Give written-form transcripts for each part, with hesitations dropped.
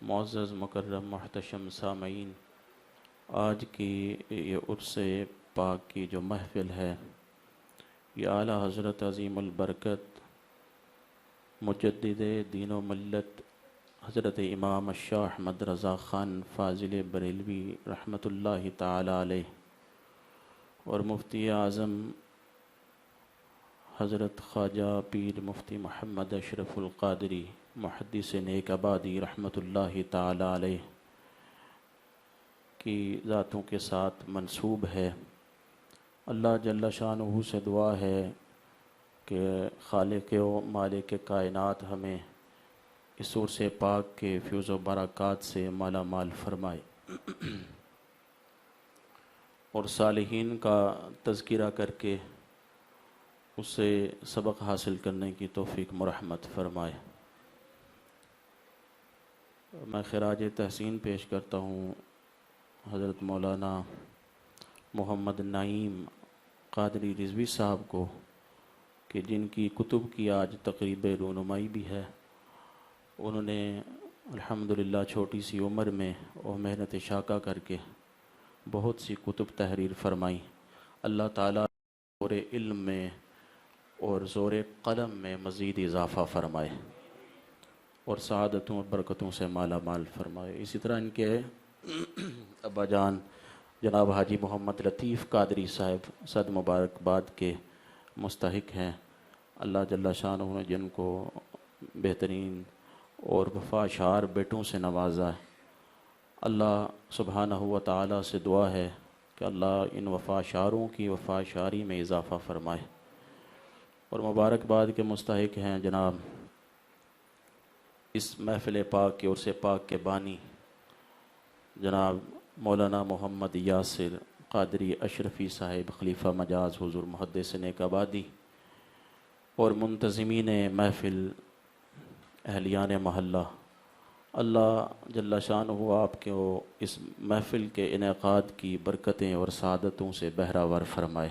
معزز مکرم محتشم سامعین، آج کی یہ عرس پاک کی جو محفل ہے، یہ اعلیٰ حضرت عظیم البرکت مجدد دین و ملت حضرت امام الشاہ احمد رضا خان فاضل بریلوی رحمۃ اللہ تعالی علیہ اور مفتی اعظم حضرت خواجہ پیر مفتی محمد اشرف القادری محدث نیک آبادی رحمۃ اللہ تعالی علیہ کی ذاتوں کے ساتھ منسوب ہے۔ اللہ جل شانہ سے دعا ہے کہ خالق و مالک کائنات ہمیں اس عرس پاک کے فیض و برکات سے مالا مال فرمائے اور صالحین کا تذکرہ کر کے اس سے سبق حاصل کرنے کی توفیق مرحمت فرمائے۔ میں خراج تحسین پیش کرتا ہوں حضرت مولانا محمد نعیم قادری رضوی صاحب کو کہ جن کی کتب کی آج تقریب رونمائی بھی ہے۔ انہوں نے الحمدللہ چھوٹی سی عمر میں اور محنت شاقہ کر کے بہت سی کتب تحریر فرمائی۔ اللہ تعالیٰ زور علم میں اور زور قلم میں مزید اضافہ فرمائے اور سعادتوں اور برکتوں سے مالا مال فرمائے۔ اسی طرح ان کے ابا جان جناب حاجی محمد لطیف قادری صاحب صد مبارکباد کے مستحق ہیں۔ اللہ جل شانہ نے جن کو بہترین اور وفاشار بیٹوں سے نوازا ہے، اللہ سبحانہ و تعالیٰ سے دعا ہے کہ اللہ ان وفاشاروں کی وفاشاری میں اضافہ فرمائے۔ اور مبارکباد کے مستحق ہیں جناب اس محفل پاک کے عرس پاک کے بانی جناب مولانا محمد یاسر قادری اشرفی صاحب خلیفہ مجاز حضور محدث نیک آبادی اور منتظمین محفل اہلیان محلہ۔ اللہ جل شانہ آپ کے اس محفل کے انعقاد کی برکتیں اور سعادتوں سے بہرہ فرمائے۔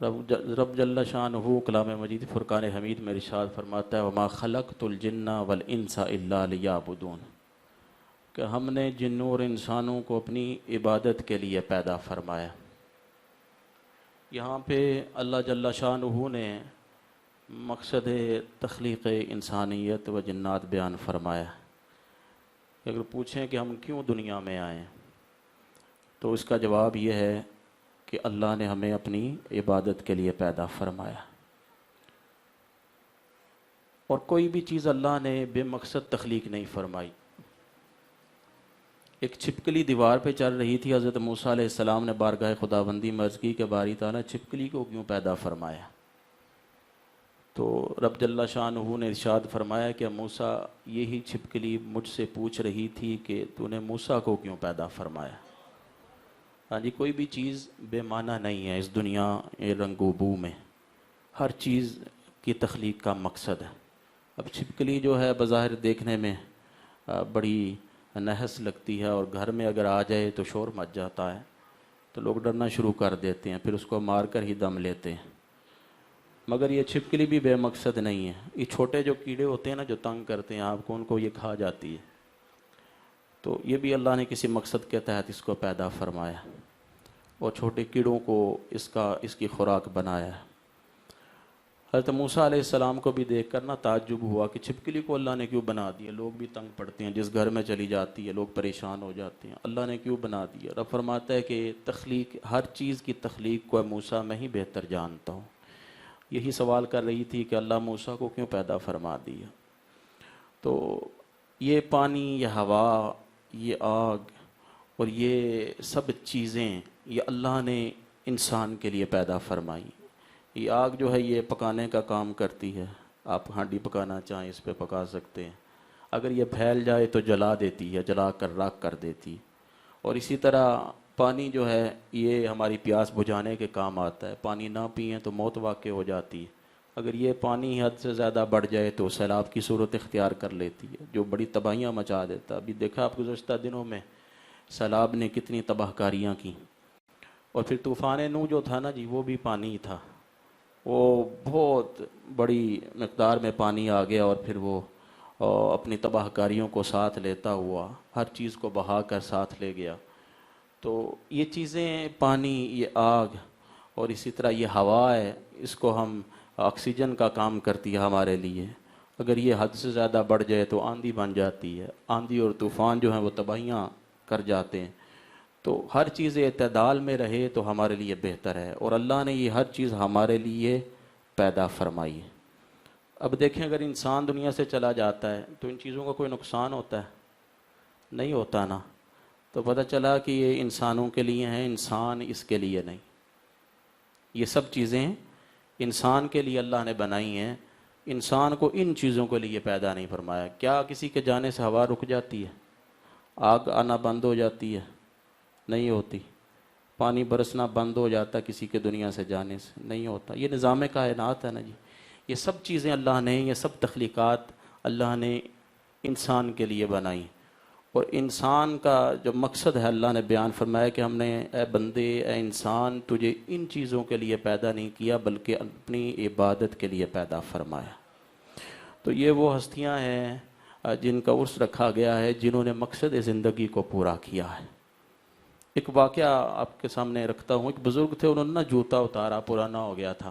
رب جل شانہ کلام مجید فرقان حمید میں ارشاد فرماتا ہے وما خلقت الجن والانس الا لیعبدون، کہ ہم نے جنوں اور انسانوں کو اپنی عبادت کے لیے پیدا فرمایا۔ یہاں پہ اللہ جل شانہ نے مقصد تخلیق انسانیت و جنات بیان فرمایا۔ اگر پوچھیں کہ ہم کیوں دنیا میں آئے تو اس کا جواب یہ ہے کہ اللہ نے ہمیں اپنی عبادت کے لیے پیدا فرمایا، اور کوئی بھی چیز اللہ نے بے مقصد تخلیق نہیں فرمائی۔ ایک چھپکلی دیوار پہ چل رہی تھی، حضرت موسیٰ علیہ السلام نے بارگاہ خداوندی میں عرض کی کہ باری تعالیٰ چھپکلی کو کیوں پیدا فرمایا؟ تو رب جل شانہ نے ارشاد فرمایا کہ موسیٰ یہی چھپکلی مجھ سے پوچھ رہی تھی کہ تو نے موسیٰ کو کیوں پیدا فرمایا۔ ہاں جی، کوئی بھی چیز بے معنی نہیں ہے اس دنیا رنگ و بو میں، ہر چیز کی تخلیق کا مقصد ہے۔ اب چھپکلی جو ہے بظاہر دیکھنے میں بڑی نحس لگتی ہے، اور گھر میں اگر آ جائے تو شور مچ جاتا ہے، تو لوگ ڈرنا شروع کر دیتے ہیں، پھر اس کو مار کر ہی دم لیتے ہیں۔ مگر یہ چھپکلی بھی بے مقصد نہیں ہے۔ یہ چھوٹے جو کیڑے ہوتے ہیں نا جو تنگ کرتے ہیں آپ کو، ان کو یہ کھا جاتی ہے، تو یہ بھی اللہ نے کسی مقصد کے تحت اس کو پیدا فرمایا اور چھوٹے کیڑوں کو اس کی خوراک بنایا ہے۔ حضرت موسیٰ علیہ السلام کو بھی دیکھ کر تعجب ہوا کہ چھپکلی کو اللہ نے کیوں بنا دیا؟ لوگ بھی تنگ پڑتے ہیں، جس گھر میں چلی جاتی ہے لوگ پریشان ہو جاتے ہیں، اللہ نے کیوں بنا دیا؟ رب فرماتا ہے کہ تخلیق، ہر چیز کی تخلیق کو موسیٰ میں ہی بہتر جانتا ہوں۔ یہی سوال کر رہی تھی کہ اللہ موسیٰ کو کیوں پیدا فرما دیا؟ تو یہ پانی، یہ ہوا، یہ آگ اور یہ سب چیزیں یہ اللہ نے انسان کے لیے پیدا فرمائی۔ یہ آگ جو ہے یہ پکانے کا کام کرتی ہے، آپ ہانڈی پکانا چاہیں اس پہ پکا سکتے ہیں، اگر یہ پھیل جائے تو جلا دیتی ہے، جلا کر راکھ کر دیتی ہے۔ اور اسی طرح پانی جو ہے یہ ہماری پیاس بجھانے کے کام آتا ہے، پانی نہ پئیں تو موت واقع ہو جاتی ہے۔ اگر یہ پانی حد سے زیادہ بڑھ جائے تو سیلاب کی صورت اختیار کر لیتی ہے، جو بڑی تباہیاں مچا دیتا ہے۔ ابھی دیکھا آپ گزشتہ دنوں میں سیلاب نے کتنی تباہ کاریاں کی، اور پھر طوفان نوح جو تھا نا جی، وہ بھی پانی ہی تھا، وہ بہت بڑی مقدار میں پانی آ گیا اور پھر وہ اور اپنی تباہ کاریوں کو ساتھ لیتا ہوا ہر چیز کو بہا کر ساتھ لے گیا۔ تو یہ چیزیں، پانی، یہ آگ اور اسی طرح یہ ہوا ہے، اس کو ہم آکسیجن کا کام کرتی ہے ہمارے لیے۔ اگر یہ حد سے زیادہ بڑھ جائے تو آندھی بن جاتی ہے، آندھی اور طوفان جو ہیں وہ تباہیاں کر جاتے ہیں۔ تو ہر چیز اعتدال میں رہے تو ہمارے لیے بہتر ہے، اور اللہ نے یہ ہر چیز ہمارے لیے پیدا فرمائی ہے۔ اب دیکھیں، اگر انسان دنیا سے چلا جاتا ہے تو ان چیزوں کا کوئی نقصان ہوتا ہے؟ نہیں ہوتا نا۔ تو پتہ چلا کہ یہ انسانوں کے لیے ہیں، انسان اس کے لیے نہیں۔ یہ سب چیزیں انسان کے لیے اللہ نے بنائی ہیں، انسان کو ان چیزوں کے لیے پیدا نہیں فرمایا۔ کیا کسی کے جانے سے ہوا رک جاتی ہے؟ آگ آنا بند ہو جاتی ہے؟ نہیں ہوتی۔ پانی برسنا بند ہو جاتا کسی کے دنیا سے جانے سے؟ نہیں ہوتا۔ یہ نظام کائنات ہے نا جی۔ یہ سب چیزیں اللہ نے، یہ سب تخلیقات اللہ نے انسان کے لیے بنائی، اور انسان کا جو مقصد ہے اللہ نے بیان فرمایا کہ ہم نے اے بندے، اے انسان، تجھے ان چیزوں کے لیے پیدا نہیں کیا بلکہ اپنی عبادت کے لیے پیدا فرمایا۔ تو یہ وہ ہستیاں ہیں جن کا عرس رکھا گیا ہے، جنہوں نے مقصد زندگی کو پورا کیا ہے۔ ایک واقعہ آپ کے سامنے رکھتا ہوں۔ ایک بزرگ تھے، انہوں نے نا جوتا اتارا، پرانا ہو گیا تھا،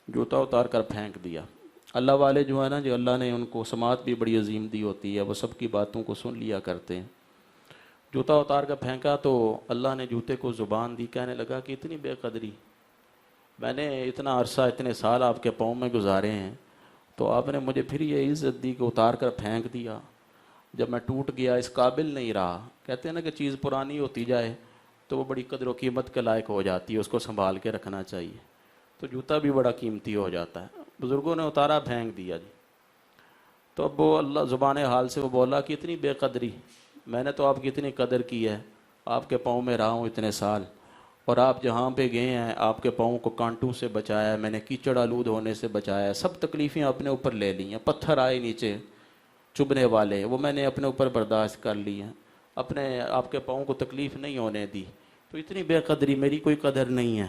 جوتا اتار کر پھینک دیا۔ اللہ والے جو ہے نا، جو اللہ نے ان کو سماعت بھی بڑی عظیم دی ہوتی ہے، وہ سب کی باتوں کو سن لیا کرتے ہیں۔ جوتا اتار کر پھینکا تو اللہ نے جوتے کو زبان دی، کہنے لگا کہ اتنی بے قدری، میں نے اتنا عرصہ، اتنے سال آپ کے پاؤں میں گزارے ہیں، تو آپ نے مجھے پھر یہ عزت دی کہ اتار کر پھینک دیا، جب میں ٹوٹ گیا، اس قابل نہیں رہا۔ کہتے ہیں نا کہ چیز پرانی ہوتی جائے تو وہ بڑی قدر و قیمت کے لائق ہو جاتی ہے، اس کو سنبھال کے رکھنا چاہیے۔ تو جوتا بھی بڑا قیمتی ہو جاتا ہے۔ بزرگوں نے اتارا، پھینک دیا جی۔ تو اب وہ اللہ زبان حال سے وہ بولا کہ اتنی بے قدری، میں نے تو آپ کی اتنی قدر کی ہے، آپ کے پاؤں میں رہا ہوں اتنے سال، اور آپ جہاں پہ گئے ہیں آپ کے پاؤں کو کانٹوں سے بچایا ہے، میں نے کیچڑ آلود ہونے سے بچایا ہے، سب تکلیفیں اپنے اوپر لے لی ہیں، پتھر آئے نیچے چبھنے والے، وہ میں نے اپنے اوپر برداشت کر لی ہیں، اپنے آپ کے پاؤں کو تکلیف نہیں ہونے دی، تو اتنی بے قدری، میری کوئی قدر نہیں ہے۔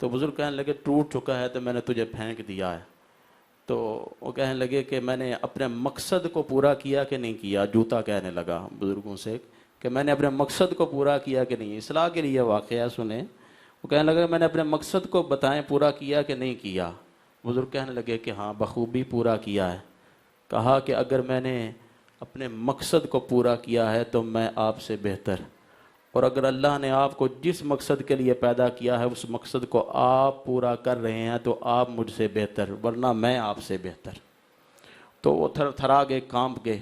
تو بزرگ کہنے لگے ٹوٹ چکا ہے تو میں نے تجھے پھینک دیا ہے۔ تو وہ کہنے لگے کہ میں نے اپنے مقصد کو پورا کیا کہ نہیں کیا؟ جوتا کہنے لگا بزرگوں سے کہ میں نے اپنے مقصد کو پورا کیا کہ نہیں۔ اصلاح کے لیے واقعہ سنیں۔ وہ کہنے لگا میں نے اپنے مقصد کو بتائیں پورا کیا کہ نہیں کیا؟ بزرگ کہنے لگے کہ ہاں بخوبی پورا کیا ہے۔ کہا کہ اگر میں نے اپنے مقصد کو پورا کیا ہے تو میں آپ سے بہتر، اور اگر اللہ نے آپ کو جس مقصد کے لیے پیدا کیا ہے اس مقصد کو آپ پورا کر رہے ہیں تو آپ مجھ سے بہتر، ورنہ میں آپ سے بہتر۔ تو وہ تھر تھرا گئے، کانپ گئے۔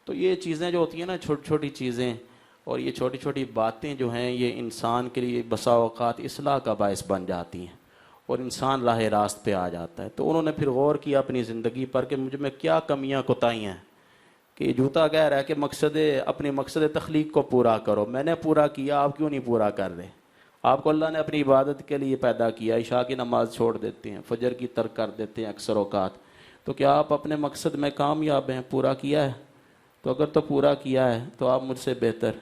تو یہ چیزیں جو ہوتی ہیں نا، چھوٹی چھوٹی چیزیں اور یہ چھوٹی چھوٹی باتیں جو ہیں، یہ انسان کے لیے بسا اوقات اصلاح کا باعث بن جاتی ہیں اور انسان راہ راست پہ آ جاتا ہے۔ تو انہوں نے پھر غور کیا اپنی زندگی پر کہ مجھ میں کیا کمیاں کوتاہیاں ہیں، کہ یہ جوتا کہہ رہا ہے کہ اپنی مقصد تخلیق کو پورا کرو، میں نے پورا کیا، آپ کیوں نہیں پورا کر رہے؟ آپ کو اللہ نے اپنی عبادت کے لیے پیدا کیا، عشاء کی نماز چھوڑ دیتے ہیں، فجر کی ترک کر دیتے ہیں اکثر اوقات، تو کیا آپ اپنے مقصد میں کامیاب ہیں؟ پورا کیا ہے؟ تو اگر تو پورا کیا ہے تو آپ مجھ سے بہتر،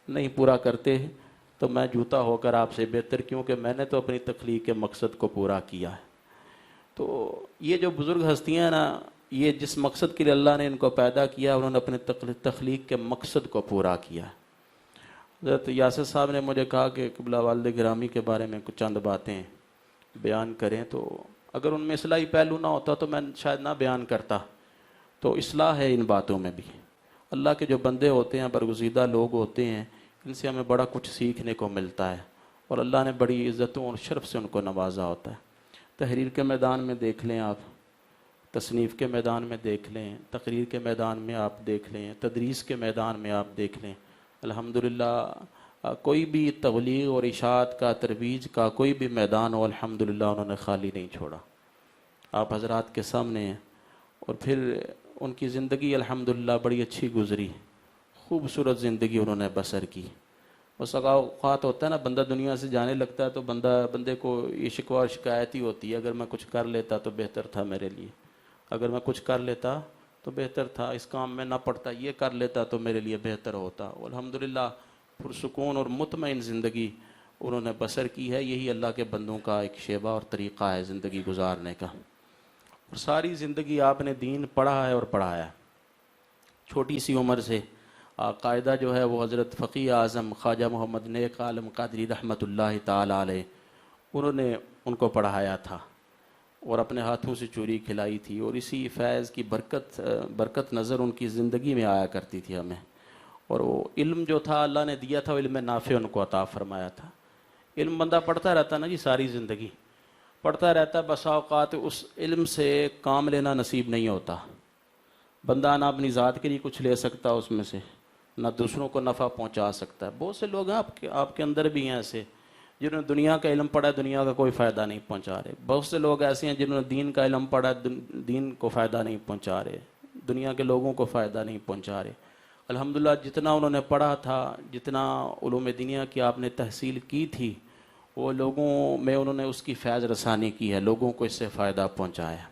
نہیں پورا کرتے تو میں جوتا ہو کر آپ سے بہتر، کیونکہ میں نے تو اپنی تخلیق کے مقصد کو پورا کیا ہے۔ تو یہ جو بزرگ ہستیاں ہیں نا، یہ جس مقصد کے لیے اللہ نے ان کو پیدا کیا، انہوں نے اپنے تخلیق کے مقصد کو پورا کیا۔ حضرت یاسر صاحب نے مجھے کہا کہ قبلہ والد گرامی کے بارے میں کچھ چند باتیں بیان کریں، تو اگر ان میں اصلاحی پہلو نہ ہوتا تو میں شاید نہ بیان کرتا۔ تو اصلاح ہے ان باتوں میں بھی۔ اللہ کے جو بندے ہوتے ہیں، برگزیدہ لوگ ہوتے ہیں، ان سے ہمیں بڑا کچھ سیکھنے کو ملتا ہے، اور اللہ نے بڑی عزتوں اور شرف سے ان کو نوازا ہوتا ہے۔ تحریر کے میدان میں دیکھ لیں آپ، تصنیف کے میدان میں دیکھ لیں، تقریر کے میدان میں آپ دیکھ لیں، تدریس کے میدان میں آپ دیکھ لیں، الحمدللہ کوئی بھی تبلیغ اور اشاعت کا، ترویج کا کوئی بھی میدان ہو، الحمدللہ انہوں نے خالی نہیں چھوڑا۔ آپ حضرات کے سامنے ہیں، اور پھر ان کی زندگی الحمدللہ بڑی اچھی گزری، خوبصورت زندگی انہوں نے بسر کی۔ بس اوقات ہوتا ہے نا، بندہ دنیا سے جانے لگتا ہے تو بندے کو یہ شکوہ اور شکایت ہی ہوتی ہے، اگر میں کچھ کر لیتا تو بہتر تھا میرے لیے، اگر میں کچھ کر لیتا تو بہتر تھا، اس کام میں نہ پڑتا، یہ کر لیتا تو میرے لیے بہتر ہوتا۔ الحمدللہ پرسکون اور مطمئن زندگی انہوں نے بسر کی ہے۔ یہی اللہ کے بندوں کا ایک شیبہ اور طریقہ ہے زندگی گزارنے کا۔ اور ساری زندگی آپ نے دین پڑھا ہے اور پڑھایا ہے۔ چھوٹی سی عمر سے قاعدہ جو ہے وہ حضرت فقیہ اعظم خواجہ محمد نیک عالم قادری رحمۃ اللہ تعالی علیہ انہوں نے ان کو پڑھایا تھا اور اپنے ہاتھوں سے چوری کھلائی تھی، اور اسی فیض کی برکت نظر ان کی زندگی میں آیا کرتی تھی ہمیں، اور وہ علم جو تھا اللہ نے دیا تھا، وہ علم نافع ان کو عطا فرمایا تھا۔ علم بندہ پڑھتا رہتا نا جی ساری زندگی پڑھتا رہتا، بسا اوقات اس علم سے کام لینا نصیب نہیں ہوتا، بندہ نہ اپنی ذات کے لیے کچھ لے سکتا اس میں سے، نہ دوسروں کو نفع پہنچا سکتا ہے۔ بہت سے لوگ ہیں آپ کے اندر بھی ہیں ایسے جنہوں نے دنیا کا علم پڑھا ہے، دنیا کا کوئی فائدہ نہیں پہنچا رہے۔ بہت سے لوگ ایسے ہیں جنہوں نے دین کا علم پڑھا ہے، دین کو فائدہ نہیں پہنچا رہے، دنیا کے لوگوں کو فائدہ نہیں پہنچا رہے۔ الحمدللہ جتنا انہوں نے پڑھا تھا، جتنا علوم دنیا کی آپ نے تحصیل کی تھی، وہ لوگوں میں انہوں نے اس کی فیض رسانی کی ہے، لوگوں کو اس سے فائدہ پہنچایا،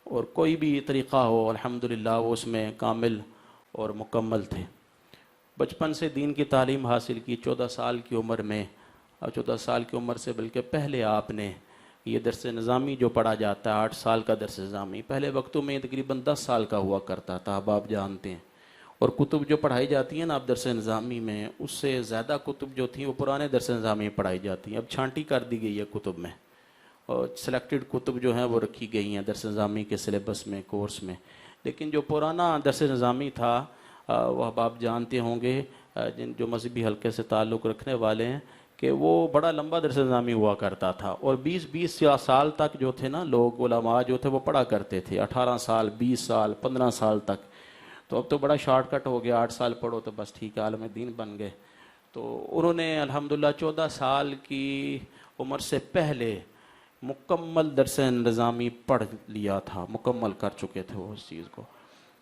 اور کوئی بھی طریقہ ہو الحمدللہ وہ اس میں کامل اور مکمل تھے۔ بچپن سے دین کی تعلیم حاصل کی، 14 سال کی عمر میں، اور 14 سال کی عمر سے بلکہ پہلے آپ نے یہ درس نظامی جو پڑھا جاتا ہے، 8 سال کا درس نظامی، پہلے وقتوں میں تقریباً 10 سال کا ہوا کرتا تھا، اب آپ جانتے ہیں۔ اور کتب جو پڑھائی جاتی ہیں نا اب درس نظامی میں، اس سے زیادہ کتب جو تھیں وہ پرانے درس نظامی میں پڑھائی جاتی ہیں، اب چھانٹی کر دی گئی ہے کتب میں، اور سلیکٹڈ کتب جو ہیں وہ رکھی گئی ہیں درس نظامی کے سلیبس میں، کورس میں۔ لیکن جو پرانا درس نظامی تھا وہ اب آپ جانتے ہوں گے، جو مذہبی حلقے سے تعلق رکھنے والے ہیں، کہ وہ بڑا لمبا درس نظامی ہوا کرتا تھا، اور 20 سال تک جو تھے نا لوگ علماء جو تھے وہ پڑھا کرتے تھے، 18 سال 20 سال 15 سال تک۔ تو اب تو بڑا شارٹ کٹ ہو گیا، 8 سال پڑھو تو بس ٹھیک ہے، عالم دین بن گئے۔ تو انہوں نے الحمدللہ 14 سال کی عمر سے پہلے مکمل درس نظامی پڑھ لیا تھا، مکمل کر چکے تھے وہ اس چیز کو۔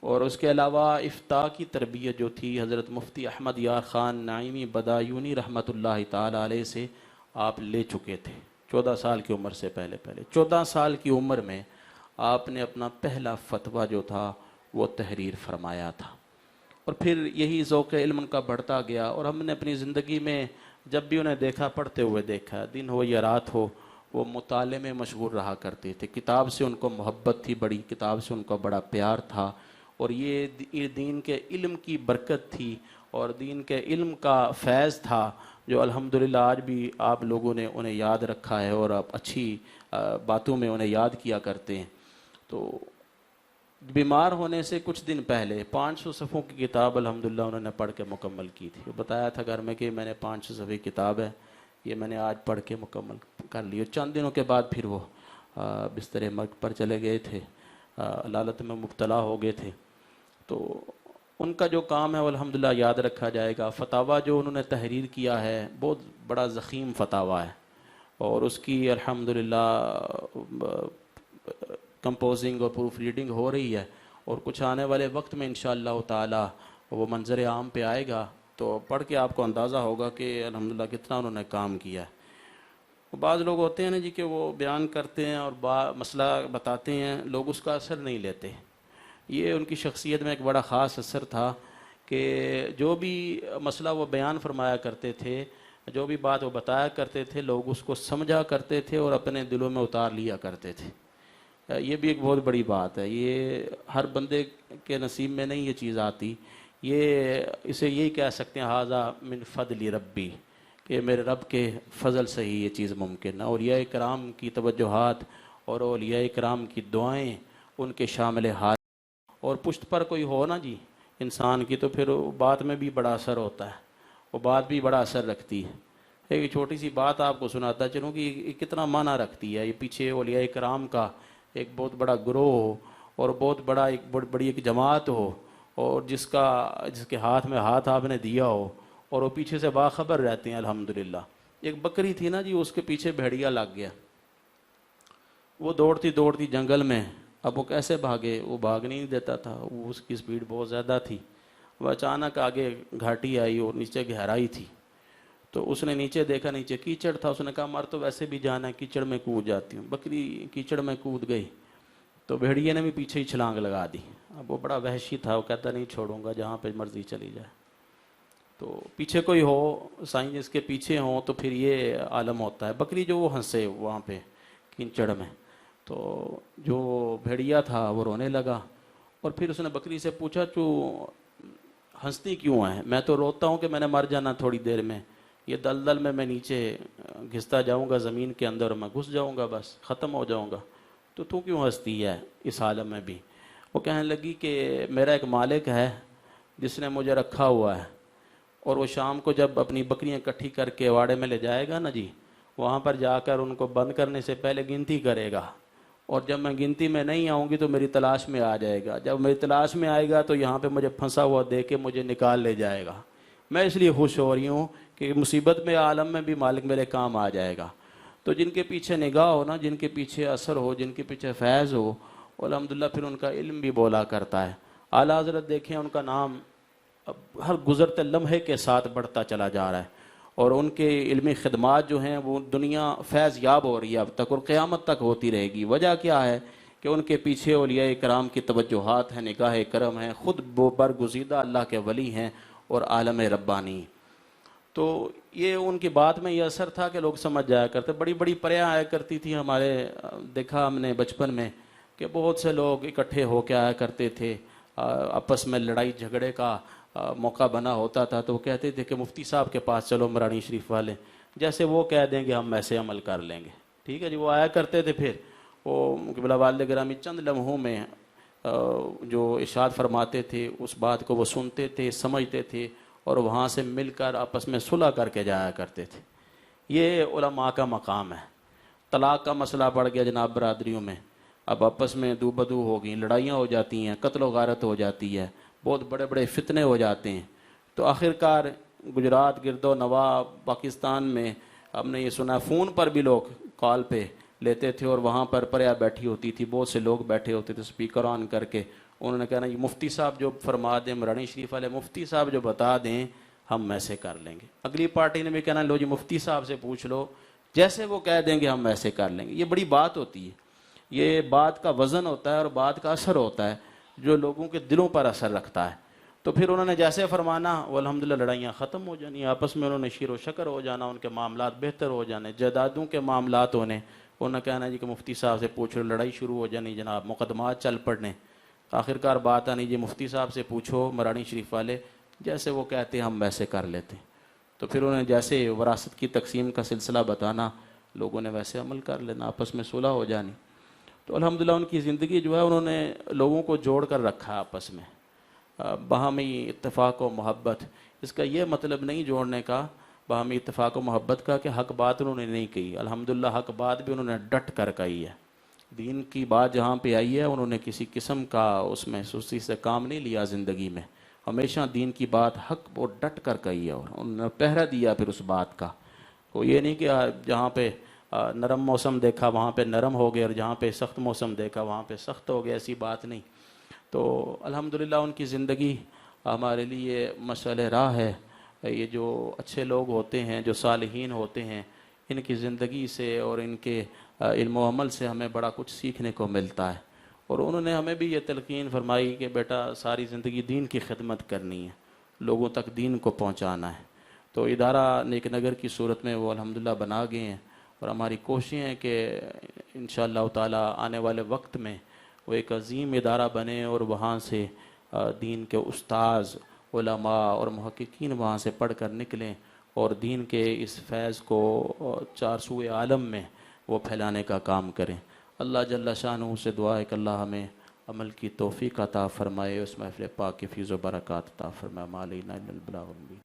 اور اس کے علاوہ افتاء کی تربیت جو تھی حضرت مفتی احمد یار خان نعیمی بدایونی رحمۃ اللہ تعالی علیہ سے آپ لے چکے تھے 14 سال کی عمر سے پہلے۔ 14 سال کی عمر میں آپ نے اپنا پہلا فتویٰ جو تھا وہ تحریر فرمایا تھا، اور پھر یہی ذوق علم ان کا بڑھتا گیا، اور ہم نے اپنی زندگی میں جب بھی انہیں دیکھا، پڑھتے ہوئے دیکھا، دن ہو یا رات ہو، وہ مطالعے میں مشغول رہا کرتے تھے، کتاب سے ان کو محبت تھی بڑی، کتاب سے ان کو بڑا پیار تھا، اور یہ دین کے علم کی برکت تھی اور دین کے علم کا فیض تھا، جو الحمدللہ آج بھی آپ لوگوں نے انہیں یاد رکھا ہے، اور آپ اچھی باتوں میں انہیں یاد کیا کرتے ہیں۔ تو بیمار ہونے سے کچھ دن پہلے 500 صفحوں کی کتاب الحمدللہ انہوں نے پڑھ کے مکمل کی تھی، بتایا تھا گھر میں کہ میں نے 500 صفحے کتاب ہے، یہ میں نے آج پڑھ کے مکمل کر لی، اور چند دنوں کے بعد پھر وہ بستر مرگ پر چلے گئے تھے، لالت میں مبتلا ہو گئے تھے۔ تو ان کا جو کام ہے وہ الحمدللہ یاد رکھا جائے گا۔ فتاویٰ جو انہوں نے تحریر کیا ہے بہت بڑا ضخیم فتاویٰ ہے، اور اس کی الحمدللہ کمپوزنگ اور پروف ریڈنگ ہو رہی ہے، اور کچھ آنے والے وقت میں انشاءاللہ تعالی وہ منظر عام پہ آئے گا، تو پڑھ کے آپ کو اندازہ ہوگا کہ الحمدللہ کتنا انہوں نے کام کیا ہے۔ بعض لوگ ہوتے ہیں نا جی کہ وہ بیان کرتے ہیں اور مسئلہ بتاتے ہیں، لوگ اس کا اثر نہیں لیتے۔ یہ ان کی شخصیت میں ایک بڑا خاص اثر تھا کہ جو بھی مسئلہ وہ بیان فرمایا کرتے تھے، جو بھی بات وہ بتایا کرتے تھے، لوگ اس کو سمجھا کرتے تھے اور اپنے دلوں میں اتار لیا کرتے تھے۔ یہ بھی ایک بہت بڑی بات ہے، یہ ہر بندے کے نصیب میں نہیں یہ چیز آتی۔ اسے یہی کہہ سکتے ہیں ھذا من فضل ربی، کہ میرے رب کے فضل سے ہی یہ چیز ممکن ہے۔ اولیاء کرام کی توجہات اور اولیاء کرام کی دعائیں ان کے شامل حال، اور پشت پر کوئی ہو نا جی انسان کی، تو پھر بات میں بھی بڑا اثر ہوتا ہے، وہ بات بھی بڑا اثر رکھتی ہے۔ ایک چھوٹی سی بات آپ کو سناتا چلوں کہ یہ کتنا معنی رکھتی ہے۔ یہ پیچھے اولیاء کرام کا ایک بہت بڑا گروہ ہو، اور بہت بڑا ایک بڑی ایک جماعت ہو، اور جس کے ہاتھ میں ہاتھ آپ نے دیا ہو، اور وہ پیچھے سے باخبر رہتے ہیں الحمدللہ۔ ایک بکری تھی نا جی، اس کے پیچھے بھیڑیا لگ گیا، وہ دوڑتی دوڑتی جنگل میں، اب وہ کیسے بھاگے، وہ بھاگ نہیں دیتا تھا، وہ اس کی سپیڈ بہت زیادہ تھی۔ وہ اچانک آگے گھاٹی آئی اور نیچے گہرائی تھی، تو اس نے نیچے دیکھا، نیچے کیچڑ تھا، اس نے کہا مر تو ویسے بھی جانا ہے، کیچڑ میں کود جاتی ہوں۔ بکری کیچڑ میں کود گئی، تو بھیڑیے نے بھی پیچھے ہی چھلانگ لگا دی۔ اب وہ بڑا وحشی تھا، وہ کہتا نہیں چھوڑوں گا، جہاں پہ مرضی چلی جائے۔ تو پیچھے کوئی ہو، سائیں جس کے پیچھے ہوں تو پھر یہ عالم ہوتا ہے۔ بکری جو وہ ہنسے وہاں پہ کیچڑ میں، تو جو بھیڑیا تھا وہ رونے لگا، اور پھر اس نے بکری سے پوچھا تو ہنستی کیوں ہے؟ میں تو روتا ہوں کہ میں نے مر جانا تھوڑی دیر میں، یہ دلدل میں نیچے گھستا جاؤں گا زمین کے اندر اور میں گھس جاؤں گا، بس ختم ہو جاؤں گا، تو کیوں ہنستی ہے اس عالم میں بھی؟ وہ کہنے لگی کہ میرا ایک مالک ہے جس نے مجھے رکھا ہوا ہے، اور وہ شام کو جب اپنی بکریاں اکٹھی کر کے واڑے میں لے جائے گا نا جی، وہاں پر جا کر ان کو بند کرنے سے پہلے گنتی کرے گا، اور جب میں گنتی میں نہیں آؤں گی تو میری تلاش میں آ جائے گا، جب میری تلاش میں آئے گا تو یہاں پہ مجھے پھنسا ہوا دے کے مجھے نکال لے جائے گا۔ میں اس لیے خوش ہو رہی ہوں کہ مصیبت میں عالم میں بھی مالک میرے کام آ جائے گا۔ تو جن کے پیچھے نگاہ ہو نا، جن کے پیچھے اثر ہو، جن کے پیچھے فیض ہو، الحمدللہ پھر ان کا علم بھی بولا کرتا ہے۔ اعلیٰ حضرت دیکھیں ان کا نام اب ہر گزرتے لمحے کے ساتھ بڑھتا چلا جا رہا ہے، اور ان کے علمی خدمات جو ہیں وہ دنیا فیض یاب ہو رہی ہے اب تک، اور قیامت تک ہوتی رہے گی۔ وجہ کیا ہے کہ ان کے پیچھے اولیاء کرام کی توجہات ہیں، نگاہ کرم ہیں، خود وہ برگزیدہ اللہ کے ولی ہیں اور عالم ربانی۔ تو یہ ان کی بات میں یہ اثر تھا کہ لوگ سمجھ جایا کرتے۔ بڑی بڑی پریاں آیا کرتی تھی ہمارے، دیکھا ہم نے بچپن میں کہ بہت سے لوگ اکٹھے ہو کے آیا کرتے تھے، آپس میں لڑائی جھگڑے کا موقع بنا ہوتا تھا تو وہ کہتے تھے کہ مفتی صاحب کے پاس چلو مرانی شریف والے، جیسے وہ کہہ دیں گے ہم ایسے عمل کر لیں گے، ٹھیک ہے جی۔ وہ آیا کرتے تھے، پھر وہ قبلہ والد گرامی چند لمحوں میں جو ارشاد فرماتے تھے اس بات کو وہ سنتے تھے، سمجھتے تھے، اور وہاں سے مل کر آپس میں صلح کر کے جایا کرتے تھے۔ یہ علماء کا مقام ہے۔ طلاق کا مسئلہ بڑھ گیا جناب برادریوں میں، اب آپس میں دو بدو ہو گئی، لڑائیاں ہو جاتی ہیں، قتل و غارت ہو جاتی ہے، بہت بڑے بڑے فتنے ہو جاتے ہیں۔ تو آخرکار گجرات گرد و نواح پاکستان میں ہم نے یہ سنا، فون پر بھی لوگ کال پہ لیتے تھے اور وہاں پر پریا بیٹھی ہوتی تھی، بہت سے لوگ بیٹھے ہوتے تھے اسپیکر آن کر کے، انہوں نے کہنا یہ مفتی صاحب جو فرما دیں، مرانی شریف والے مفتی صاحب جو بتا دیں ہم ویسے کر لیں گے۔ اگلی پارٹی نے بھی کہنا لو جی مفتی صاحب سے پوچھ لو، جیسے وہ کہہ دیں گے ہم ویسے کر لیں گے۔ یہ بڑی بات ہوتی ہے، یہ بات کا وزن ہوتا ہے اور بات کا اثر ہوتا ہے جو لوگوں کے دلوں پر اثر رکھتا ہے۔ تو پھر انہوں نے جیسے فرمانا وہ الحمدللہ لڑائیاں ختم ہو جانی، آپس میں انہوں نے شیر و شکر ہو جانا، ان کے معاملات بہتر ہو جانے، جائیدادوں کے معاملات ہونے، انہوں نے کہنا جی کہ مفتی صاحب سے پوچھ لو، لڑائی شروع ہو جانی جناب، مقدمات چل پڑنے۔ آخرکار بات آنی جی مفتی صاحب سے پوچھو مرانی شریف والے، جیسے وہ کہتے ہیں ہم ویسے کر لیتے ہیں۔ تو پھر انہوں نے جیسے وراثت کی تقسیم کا سلسلہ بتانا، لوگوں نے ویسے عمل کر لینا، آپس میں صلح ہو جانی۔ تو الحمدللہ ان کی زندگی جو ہے انہوں نے لوگوں کو جوڑ کر رکھا آپس میں، باہمی اتفاق و محبت۔ اس کا یہ مطلب نہیں جوڑنے کا، باہمی اتفاق و محبت کا، کہ حق بات انہوں نے نہیں کہی، الحمدللہ حق بات بھی انہوں نے ڈٹ کر کہی ہے۔ دین کی بات جہاں پہ آئی ہے انہوں نے کسی قسم کا اس میں سستی سے کام نہیں لیا زندگی میں، ہمیشہ دین کی بات حق وہ ڈٹ کر کہی ہے، اور انہوں نے پہرا دیا پھر اس بات کا۔ وہ یہ نہیں کہ جہاں پہ نرم موسم دیکھا وہاں پہ نرم ہو گئے، اور جہاں پہ سخت موسم دیکھا وہاں پہ سخت ہو گیا، ایسی بات نہیں۔ تو الحمدللہ ان کی زندگی ہمارے لیے مشعل راہ ہے۔ یہ جو اچھے لوگ ہوتے ہیں، جو صالحین ہوتے ہیں، ان کی زندگی سے اور ان کے علم و عمل سے ہمیں بڑا کچھ سیکھنے کو ملتا ہے۔ اور انہوں نے ہمیں بھی یہ تلقین فرمائی کہ بیٹا ساری زندگی دین کی خدمت کرنی ہے، لوگوں تک دین کو پہنچانا ہے۔ تو ادارہ نیک نگر کی صورت میں وہ الحمدللہ بنا گئے ہیں، اور ہماری کوششیں ہیں کہ انشاءاللہ تعالی آنے والے وقت میں وہ ایک عظیم ادارہ بنے، اور وہاں سے دین کے استاذ، علماء اور محققین وہاں سے پڑھ کر نکلیں، اور دین کے اس فیض کو چار سوئے عالم میں وہ پھیلانے کا کام کریں۔ اللہ جل شانہ سے دعا ہے کہ اللہ ہمیں عمل کی توفیق عطا فرمائے، اس محفل پاک کی فیض و برکات عطا فرمائے۔ ما علینا الا البلاغ المبین۔